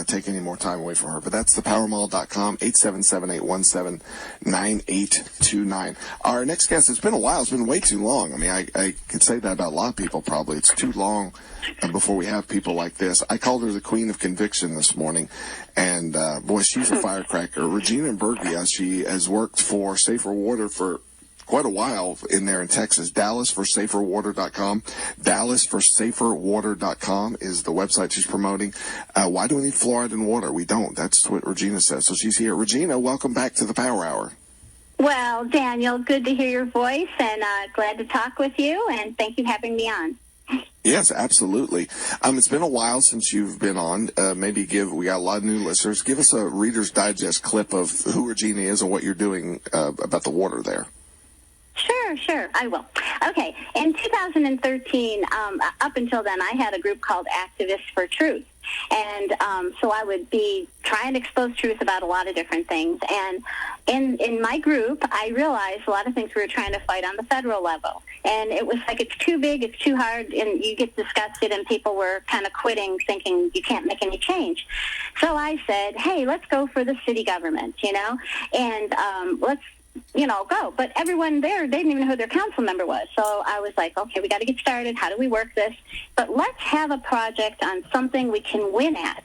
take any more time away from her. But that's thepowermall.com, 877-817-9829. Our next guest, it's been a while. It's been way too long. I mean, I could say that about a lot of people probably. It's too long before we have people like this. I called her the Queen of Conviction this morning. And, boy, she's a firecracker. Regina Imburgia, she has worked for Safer Water for quite a while in there in Texas. DallasForSaferWater.com. DallasForSaferWater.com is the website she's promoting. Why do we need fluoride in water? We don't. That's what Regina says. So she's here. Regina, welcome back to the Power Hour. Well, Daniel, good to hear your voice, and glad to talk with you, and thank you for having me on. Yes, absolutely. It's been a while since you've been on. We got a lot of new listeners. Give us a Reader's Digest clip of who Regina is and what you're doing about the water there. Sure, I will. Okay, in 2013, up until then, I had a group called Activists for Truth. And so I would be trying to expose truth about a lot of different things. And in my group, I realized a lot of things we were trying to fight on the federal level. And it was like, it's too big, it's too hard, and you get disgusted, and people were kind of quitting, thinking you can't make any change. So I said, hey, let's go for the city government, and let's go. But everyone there, they didn't even know who their council member was. So I was like, okay, we got to get started. How do we work this? But let's have a project on something we can win at,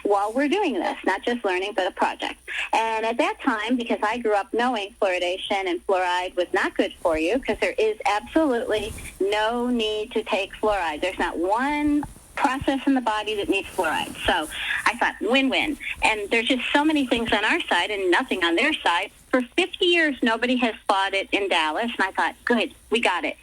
while we're doing this, not just learning, but a project. And at that time, because I grew up knowing fluoridation and fluoride was not good for you, because there is absolutely no need to take fluoride. There's not one process in the body that needs fluoride. So I thought, win-win. And there's just so many things on our side and nothing on their side. For 50 years, nobody has fought it in Dallas, and I thought, good, we got it.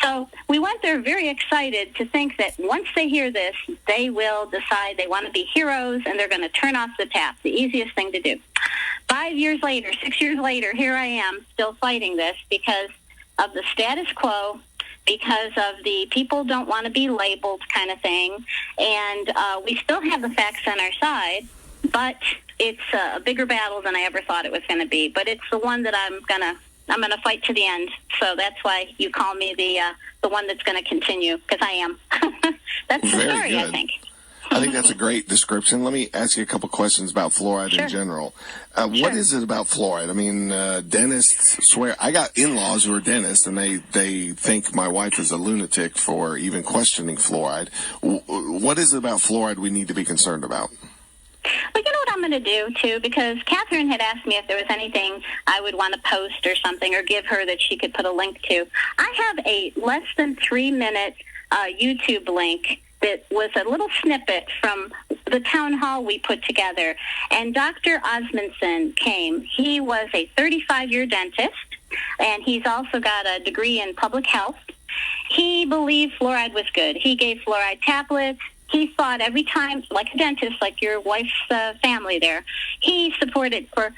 So we went there very excited to think that once they hear this, they will decide they want to be heroes, and they're going to turn off the tap, the easiest thing to do. 5 years later, 6 years later, here I am still fighting this because of the status quo, because of the people don't want to be labeled kind of thing. And we still have the facts on our side, but it's a bigger battle than I ever thought it was going to be. But it's the one that I'm gonna fight to the end. So that's why you call me the one that's going to continue, because I am. That's the story, good. I think. I think that's a great description. Let me ask you a couple questions about fluoride in general. What is it about fluoride? I mean, dentists swear. I got in-laws who are dentists, and they think my wife is a lunatic for even questioning fluoride. What is it about fluoride we need to be concerned about? Well, you know what I'm going to do, too, because Catherine had asked me if there was anything I would want to post or something or give her that she could put a link to. I have a less than 3-minute YouTube link that was a little snippet from the town hall we put together. And Dr. Osmundson came. He was a 35-year dentist, and he's also got a degree in public health. He believed fluoride was good. He gave fluoride tablets. He thought every time, like a dentist, like your wife's family there, he supported for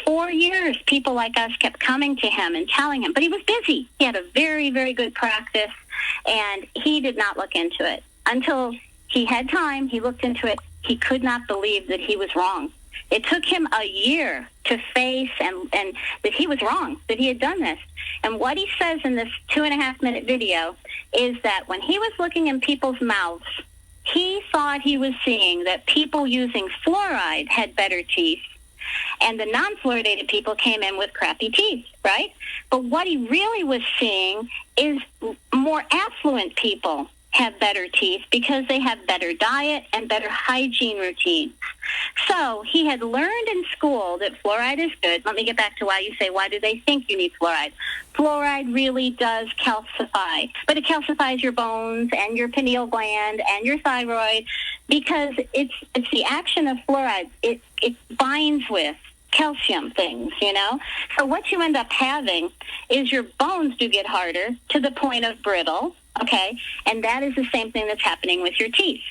4 years, people like us kept coming to him and telling him. But he was busy. He had a very, very good practice, and he did not look into it. Until he had time, he looked into it. He could not believe that he was wrong. It took him a year to face and that he was wrong, that he had done this. And what he says in this 2.5-minute video is that when he was looking in people's mouths, he thought he was seeing that people using fluoride had better teeth, and the non-fluoridated people came in with crappy teeth, right? But what he really was seeing is more affluent people have better teeth because they have better diet and better hygiene routines. So he had learned in school that fluoride is good. Let me get back to why you say, why do they think you need fluoride? Fluoride really does calcify, but it calcifies your bones and your pineal gland and your thyroid because it's the action of fluoride. It binds with calcium things, So what you end up having is your bones do get harder to the point of brittle, okay? And that is the same thing that's happening with your teeth.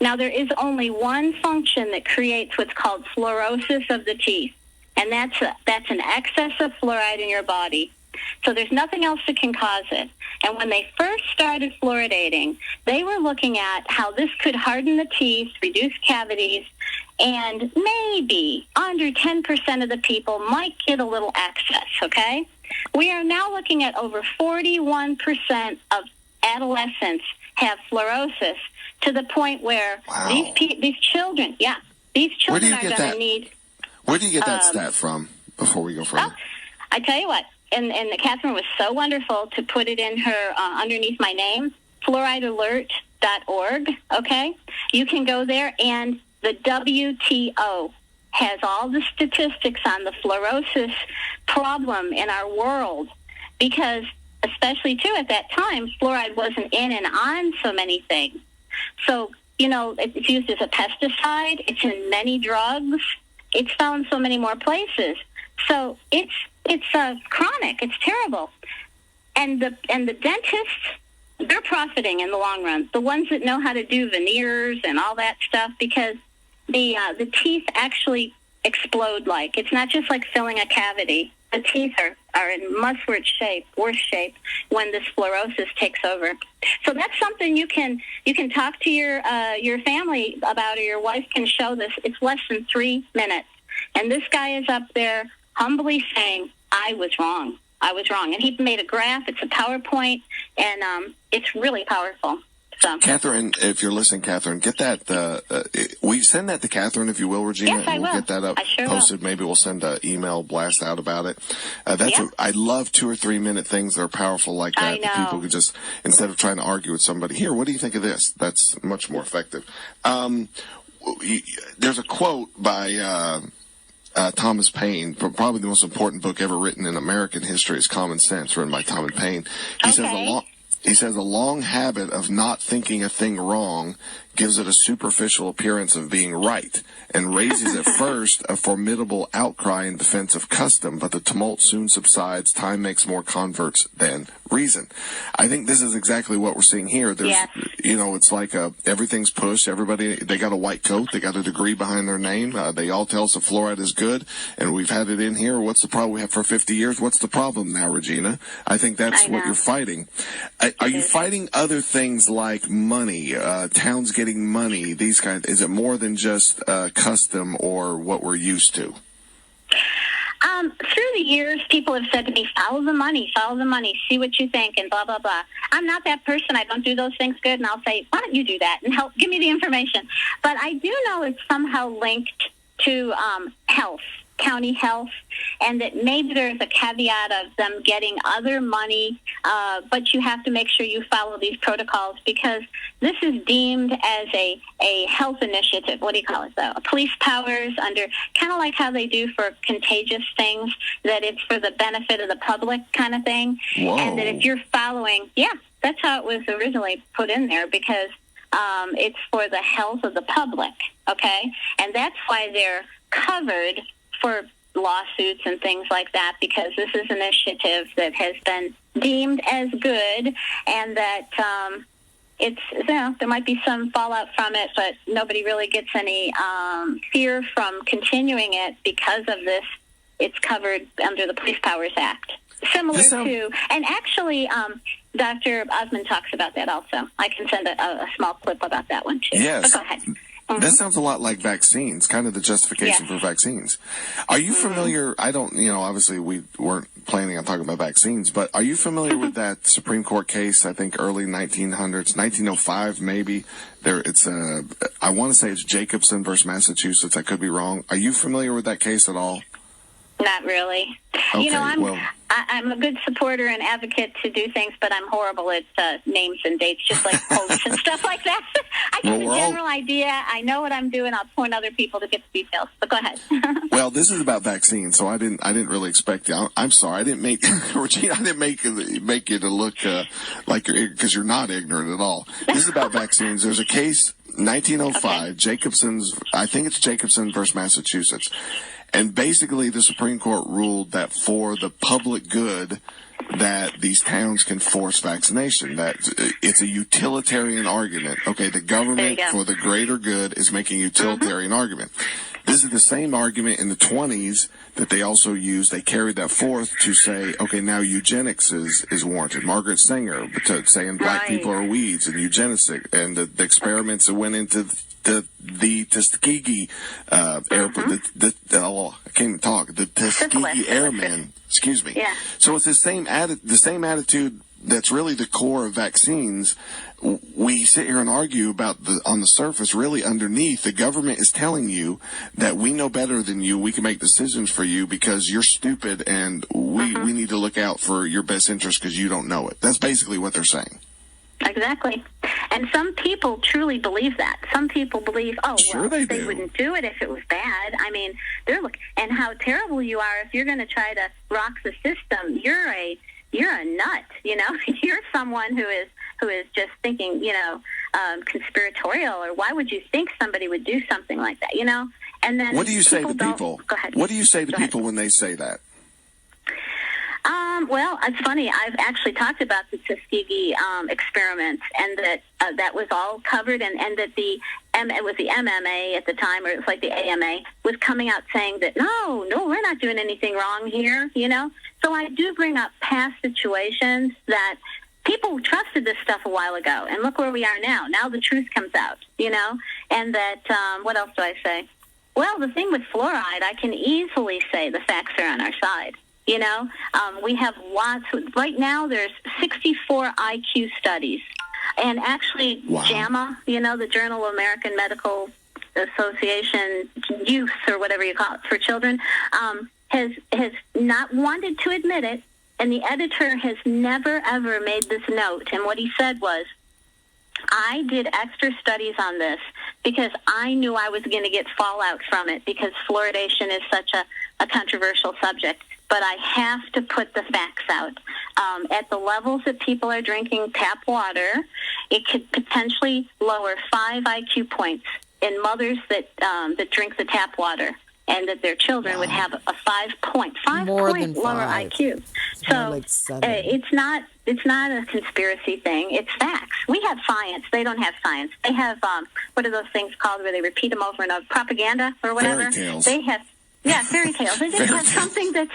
Now, there is only one function that creates what's called fluorosis of the teeth, and that's an excess of fluoride in your body. So there's nothing else that can cause it. And when they first started fluoridating, they were looking at how this could harden the teeth, reduce cavities, and maybe under 10% of the people might get a little excess, okay? We are now looking at over 41% of adolescents have fluorosis to the point where these children, these children are going to need. Where do you get that stat from? Before we go further, well, I tell you what, and Catherine was so wonderful to put it in her underneath my name, fluoridealert.org. Okay, you can go there, and the WTO has all the statistics on the fluorosis problem in our world, because especially too at that time, fluoride wasn't in and on so many things. So, it's used as a pesticide. It's in many drugs. It's found so many more places. So it's chronic. It's terrible. And the dentists, they're profiting in the long run. The ones that know how to do veneers and all that stuff, because the teeth actually explode. Like, it's not just like filling a cavity. The teeth are in much worse shape when this fluorosis takes over. So that's something you can talk to your family about, or your wife can show this. It's less than 3 minutes. And this guy is up there humbly saying, I was wrong. And he made a graph. It's a PowerPoint, and it's really powerful. So, Catherine, if you're listening, Catherine, get that. Will you send that to Catherine, if you will, Regina? Yes, I will. We'll get that up, I sure posted. will. Maybe we'll send an email blast out about it. I love 2 or 3 minute things that are powerful like that. I know. People could just, instead of trying to argue with somebody, here, what do you think of this? That's much more effective. There's a quote by Thomas Paine, probably the most important book ever written in American history is Common Sense, written by Thomas Paine. He says a long habit of not thinking a thing wrong gives it a superficial appearance of being right, and raises at first a formidable outcry in defense of custom, but the tumult soon subsides. Time makes more converts than reason. I think this is exactly what we're seeing here. There's, it's like everything's pushed. Everybody, they got a white coat, they got a degree behind their name. They all tell us that fluoride is good, and we've had it in here. What's the problem? We have for 50 years. What's the problem now, Regina? I think that's what you're fighting. Are you fighting other things like money, towns getting money, these kinds? Is it more than just custom or what we're used to? Through the years, people have said to me, follow the money, see what you think, and blah, blah, blah. I'm not that person. I don't do those things good, and I'll say, why don't you do that and help, give me the information. But I do know it's somehow linked to health, county health, and that maybe there's a caveat of them getting other money, but you have to make sure you follow these protocols, because this is deemed as a health initiative. What do you call it, though? Police powers under, kind of like how they do for contagious things, that it's for the benefit of the public kind of thing. Whoa. And that if you're following, that's how it was originally put in there, because it's for the health of the public, okay? And that's why they're covered for lawsuits and things like that, because this is an initiative that has been deemed as good, and that there might be some fallout from it, but nobody really gets any fear from continuing it because of this. It's covered under the Police Powers Act. Similar to, and actually, Dr. Osmond talks about that also. I can send a small clip about that one, too. Yes. But go ahead. That sounds a lot like vaccines, kind of the justification for vaccines. Are you familiar? I don't, obviously we weren't planning on talking about vaccines, but are you familiar with that Supreme Court case? I think early 1900s, 1905 maybe. I want to say it's Jacobson versus Massachusetts. I could be wrong. Are you familiar with that case at all? Not really. Okay, I'm a good supporter and advocate to do things, but I'm horrible at names and dates, just like quotes and stuff like that. I get the general idea. I know what I'm doing. I'll point other people to get the details. But go ahead. Well, this is about vaccines, so I didn't really expect you. I'm sorry. I didn't make Regina. I didn't make you to look like you're, because you're not ignorant at all. This is about vaccines. There's a case, 1905, Jacobson's. I think it's Jacobson versus Massachusetts. And basically, the Supreme Court ruled that for the public good, that these towns can force vaccination. That it's a utilitarian argument. Okay, the government for the greater good is making a utilitarian argument. This is the same argument in the 20s that they also used. They carried that forth to say, okay, now eugenics is warranted. Margaret Sanger saying black people are weeds, and eugenics, and the experiments that went into the Tuskegee airport, I can't even talk, the Tuskegee Airmen, excuse me. Yeah. So it's the same attitude that's really the core of vaccines. We sit here and argue about on the surface. Really underneath, the government is telling you that we know better than you. We can make decisions for you because you're stupid, and we need to look out for your best interest because you don't know it. That's basically what they're saying. Exactly. And some people truly believe that. Some people believe, Sure they wouldn't do it if it was bad. I mean, and how terrible you are if you're going to try to rock the system. You're a nut, you know. You're someone who is just thinking, conspiratorial, or why would you think somebody would do something like that, you know? And then what do you say to people? Go ahead. What do you say to Go people ahead. when they say that? Well, it's funny. I've actually talked about the Tuskegee experiments, and that was all covered, and that it was the MMA at the time, or it was like the AMA, was coming out saying that, no, we're not doing anything wrong here, you know? So I do bring up past situations that people trusted this stuff a while ago, and look where we are now. Now the truth comes out, you know? And that, what else do I say? Well, the thing with fluoride, I can easily say the facts are on our side. You know, we have lots. Right now, there's 64 IQ studies. And actually, JAMA, you know, the Journal of American Medical Association Youth, or whatever you call it, for children, has not wanted to admit it. And the editor has never, ever made this note. And what he said was, I did extra studies on this because I knew I was going to get fallout from it because fluoridation is such a controversial subject. But I have to put the facts out. At the levels that people are drinking tap water, it could potentially lower 5 IQ points in mothers that drink the tap water, and that their children would have a 5-point lower IQ. So like 7. It's not a conspiracy thing. It's facts. We have science. They don't have science. They have what are those things called where they repeat them over and over? Propaganda or whatever. Fairy tales. They have fairy tales. They just have something that's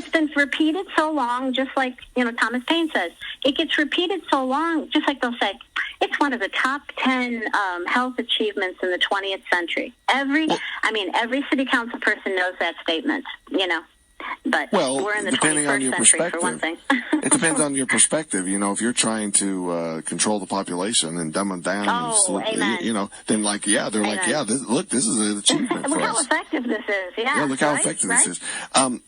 been repeated so long, just like, you know, Thomas Paine says. It gets repeated so long, just like they'll say, it's one of the top 10 health achievements in the 20th century. Every city council person knows that statement, you know. But we're in the depending on 21st your century, for one thing. It depends on your perspective. You know, if you're trying to control the population and dumb them down, amen. you know, then they're Amen. like, this is an achievement for Look how us. effective this is. Yeah, look how effective this is.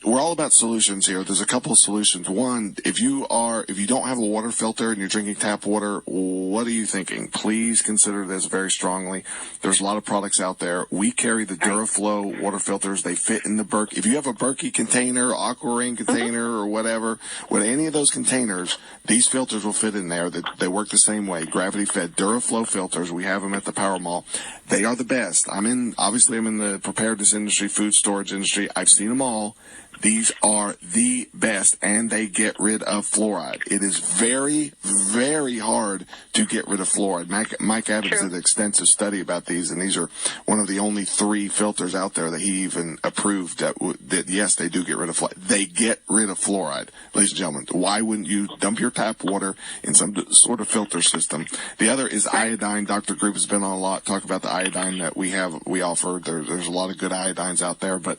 We're all about solutions here. There's a couple of solutions. One, if you don't have a water filter and you're drinking tap water, what are you thinking? Please consider this very strongly. There's a lot of products out there. We carry the Duraflow water filters. They fit in the Berkey. If you have a Berkey container, Aquarain container, or whatever, with any of those containers, these filters will fit in there. They work the same way. Gravity-fed Duraflow filters. We have them at the Power Mall. They are the best. I'm in the preparedness industry, food storage industry. I've seen them all. These are the best, and they get rid of fluoride. It is very, very hard to get rid of fluoride. Mike Adams did an extensive study about these, and these are one of the only 3 filters out there that he even approved that yes, they do get rid of fluoride. They get rid of fluoride, ladies and gentlemen. Why wouldn't you dump your tap water in some sort of filter system? The other is iodine. Dr. Group has been on a lot, talk about the iodine that we offer. There's a lot of good iodines out there, but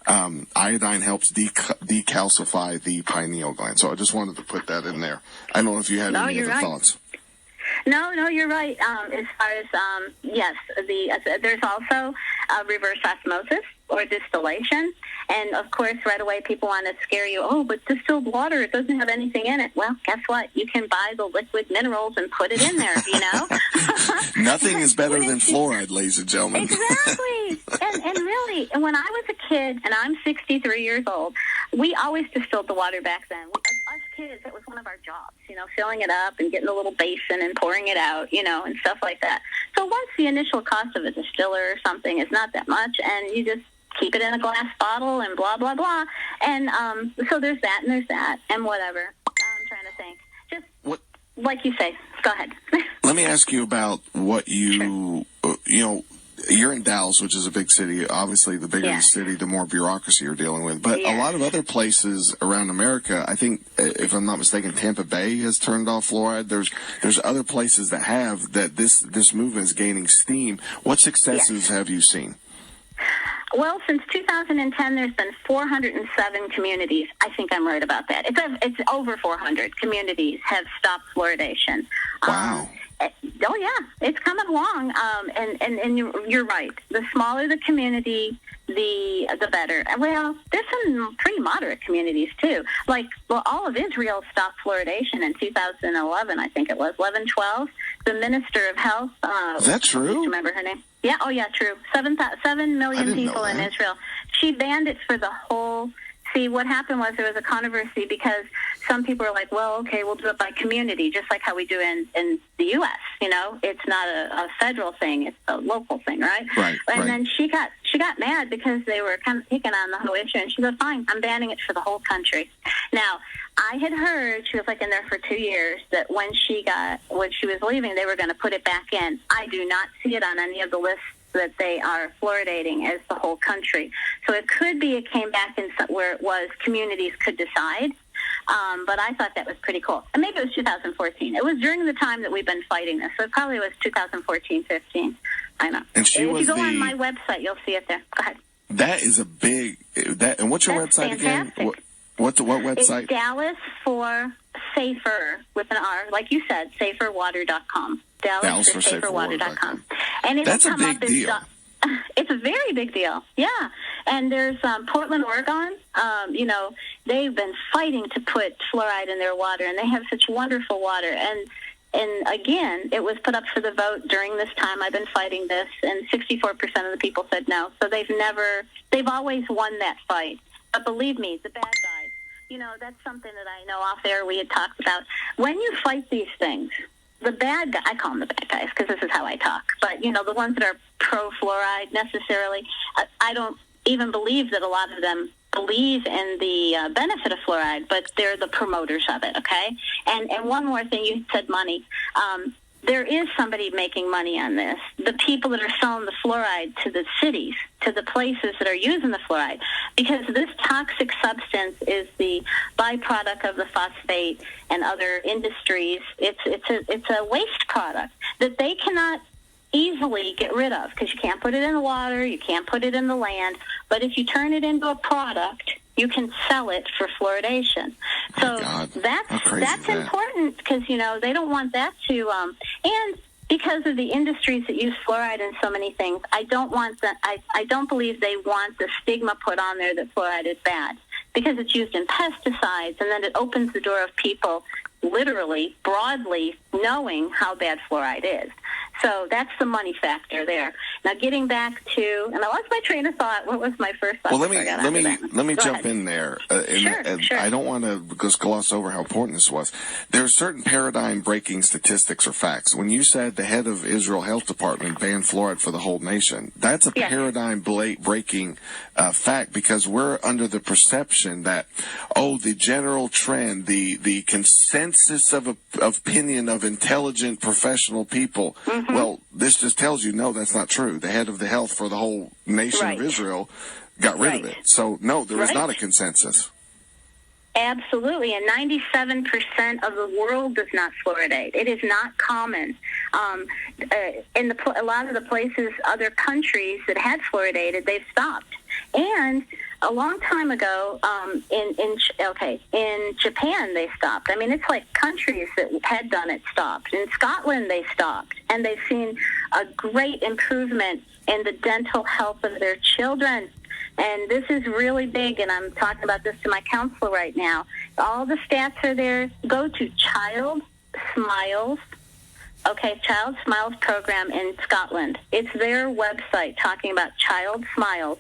iodine helps decalcify the pineal gland. So I just wanted to put that in there. I don't know if you had any other thoughts. No, you're right. As far as yes, there's also reverse osmosis or distillation, and of course, right away people want to scare you. Oh, but distilled water, it doesn't have anything in it. Well, guess what? You can buy the liquid minerals and put it in there. You know, nothing is better than fluoride, ladies and gentlemen. Exactly. And really, when I was a kid, and I'm 63 years old, we always distilled the water back then. Us kids, that was one of our jobs, you know, filling it up and getting a little basin and pouring it out, you know, and stuff like that. So once the initial cost of a distiller or something is not that much, and you just keep it in a glass bottle and blah, blah, blah. And so there's that and there's that and whatever. I'm trying to think. Just like you say. Go ahead. Let me ask you about what you know, you're in Dallas, which is a big city. Obviously, the bigger the city, the more bureaucracy you're dealing with. But a lot of other places around America, I think, if I'm not mistaken, Tampa Bay has turned off fluoride. There's other places that have that. This movement is gaining steam. What successes have you seen? Well, since 2010, there's been 407 communities. I think I'm right about that. It's over 400 communities have stopped fluoridation. Wow. Oh yeah, it's coming along, and you're right. The smaller the community, the better. Well, there's some pretty moderate communities too. Like, well, all of Israel stopped fluoridation in 2011. I think it was 11-12. The Minister of Health. Is that true? I don't remember her name. Yeah. Oh yeah, true. 7 million people in Israel. She banned it for the whole. See, what happened was there was a controversy because some people were like, well, okay, we'll do it by community, just like how we do in the U.S., you know? It's not a federal thing. It's a local thing, right? Right. And then she got mad because they were kind of picking on the whole issue, and she goes, fine, I'm banning it for the whole country. Now, I had heard, she was like in there for 2 years, that when she was leaving, they were going to put it back in. I do not see it on any of the lists that they are fluoridating as the whole country. So it could be it came back in where it was communities could decide. But I thought that was pretty cool. And maybe it was 2014. It was during the time that we've been fighting this. So it probably was 2014-15. I know. And if you go on my website, you'll see it there. Go ahead. That is a big... And what's your website fantastic. again? What website? It's Dallas for Safer, with an R, like you said, saferwater.com. Dallas for saferwater.com. And it'll That's a big deal. It's a very big deal, yeah. And there's Portland, Oregon. You know, they've been fighting to put fluoride in their water, and they have such wonderful water. And again, it was put up for the vote during this time. I've been fighting this, and 64% of the people said no. So they've always won that fight. But believe me, the bad guys, you know, that's something that I know off air we had talked about. When you fight these things, the bad guys, I call them the bad guys because this is how I talk, but, you know, the ones that are pro-fluoride necessarily, I don't even believe that a lot of them believe in the benefit of fluoride, but they're the promoters of it, okay? And one more thing, you said money. There is somebody making money on this. The people that are selling the fluoride to the cities, to the places that are using the fluoride, because this toxic substance is the byproduct of the phosphate and other industries. It's a waste product that they cannot easily get rid of because you can't put it in the water, you can't put it in the land, but if you turn it into a product, you can sell it for fluoridation. So that's important because, you know, they don't want that to, and because of the industries that use fluoride in so many things, I don't believe they want the stigma put on there that fluoride is bad because it's used in pesticides, and then it opens the door of people literally, broadly knowing how bad fluoride is. So that's the money factor there. Now, getting back to, and I lost my train of thought. What was my first thought? Well, let me jump in there. Sure. I don't want to just gloss over how important this was. There are certain paradigm-breaking statistics or facts. When you said the head of Israel Health Department banned fluoride for the whole nation, that's a paradigm-breaking fact because we're under the perception that, the general trend, the consensus of opinion of intelligent professional people. Mm-hmm. Well, this just tells you, no, that's not true. The head of the health for the whole nation of Israel got rid of it. So, no, there is not a consensus. Absolutely, and 97% of the world does not fluoridate. It is not common. In a lot of the places, other countries that had fluoridated, they've stopped. And a long time ago, in Japan, they stopped. I mean, it's like countries that had done it stopped. In Scotland, they stopped, and they've seen a great improvement in the dental health of their children. And this is really big, and I'm talking about this to my counselor right now. All the stats are there. Go to Child Smiles program in Scotland. It's their website talking about Child Smiles.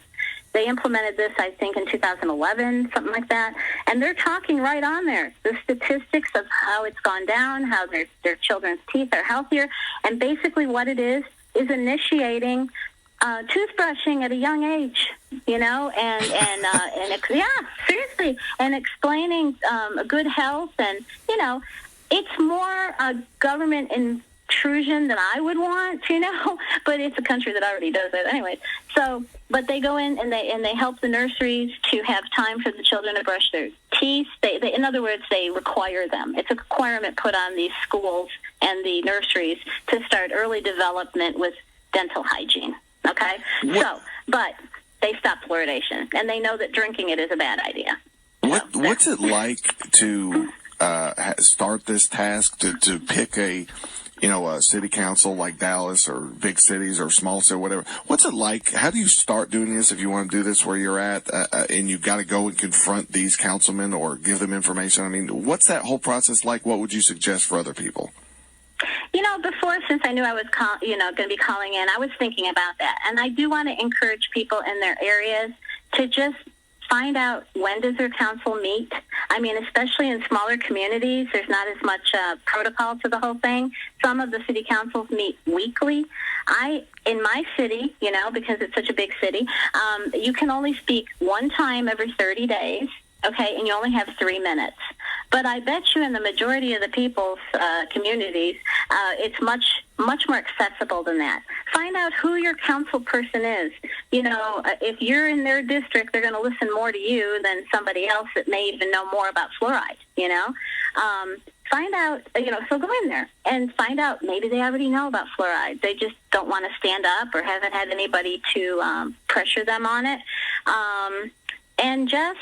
They implemented this, I think, in 2011, something like that. And they're talking right on there, the statistics of how it's gone down, how their children's teeth are healthier. And basically what it is initiating toothbrushing at a young age, you know, and seriously, and explaining good health. And, you know, it's more a government intrusion than I would want, you know, but it's a country that already does it anyway. So, but they go in and they help the nurseries to have time for the children to brush their teeth. They in other words, they require them. It's a requirement put on these schools and the nurseries to start early development with dental hygiene. Okay? What? So, but they stop fluoridation, and they know that drinking it is a bad idea. What's it like to start this task, to pick a city council like Dallas or big cities or small city or whatever? What's it like? How do you start doing this if you want to do this where you're at and you've got to go and confront these councilmen or give them information? I mean, what's that whole process like? What would you suggest for other people? Before, since I knew I was, going to be calling in, I was thinking about that. And I do want to encourage people in their areas to just find out, when does their council meet? I mean, especially in smaller communities, there's not as much protocol to the whole thing. Some of the city councils meet weekly. In my city, because it's such a big city, you can only speak one time every 30 days. Okay, and you only have 3 minutes. But I bet you in the majority of the people's communities, it's much more accessible than that. Find out who your council person is. If you're in their district, they're going to listen more to you than somebody else that may even know more about fluoride, Find out, so go in there and find out. Maybe they already know about fluoride. They just don't want to stand up or haven't had anybody to pressure them on it. And just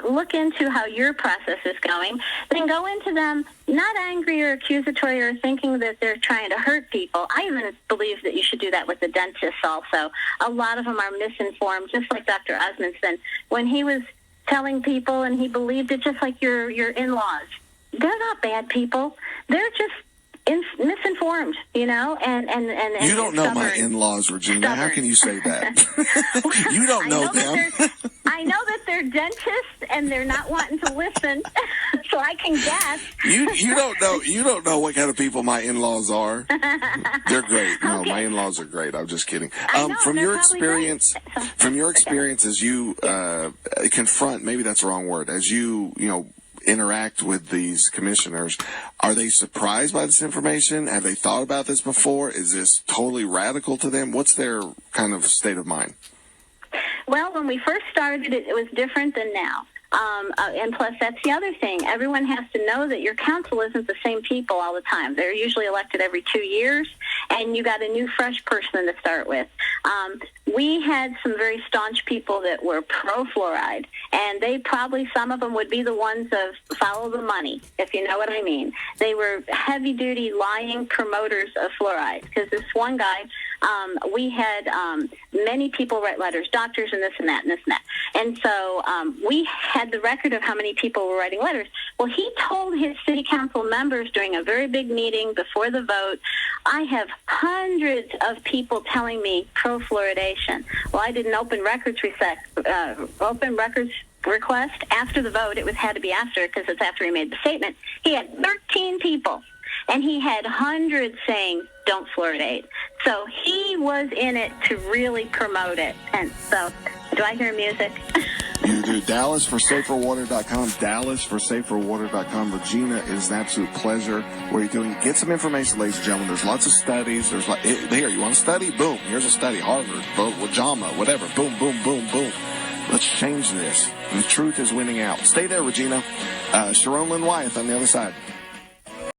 look into how your process is going. Then go into them not angry or accusatory or thinking that they're trying to hurt people. I even believe that you should do that with the dentists also. A lot of them are misinformed, just like Dr. Osmondson. When he was telling people and he believed it, just like your in-laws. They're not bad people. They're just misinformed, and you don't know my in-laws, Regina. Stubborn. How can you say that? You don't know them. I know that they're dentists and they're not wanting to listen, so I can guess. You don't know what kind of people my in-laws are. They're great. No, okay. My in-laws are great. I'm just kidding. From your experience, as you confront, maybe that's the wrong word, as you interact with these commissioners, are they surprised by this information? Have they thought about this before? Is this totally radical to them? What's their kind of state of mind? Well, when we first started, it was different than now. And plus, that's the other thing. Everyone has to know that your council isn't the same people all the time. They're usually elected every 2 years, and you got a new, fresh person to start with. We had some very staunch people that were pro-fluoride, and some of them would be the ones of follow the money, if you know what I mean. They were heavy-duty lying promoters of fluoride, because this one guy, we had many people write letters, doctors and this and that and this and that. And so we had the record of how many people were writing letters. Well, he told his city council members during a very big meeting before the vote, I have hundreds of people telling me pro-fluoridation. Well, I did an open records request after the vote. It had to be after, because it's after he made the statement. He had 13 people, and he had hundreds saying, don't fluoridate. So he was in it to really promote it. And so, do I hear music? You do. DallasForSaferWater.com. DallasForSaferWater.com. Regina, it is an absolute pleasure. What are you doing? Get some information, ladies and gentlemen. There's lots of studies. Here, you want to study? Boom. Here's a study. Harvard, JAMA, whatever. Boom, boom, boom, boom. Let's change this. The truth is winning out. Stay there, Regina. Sharon Lynn Wyeth on the other side.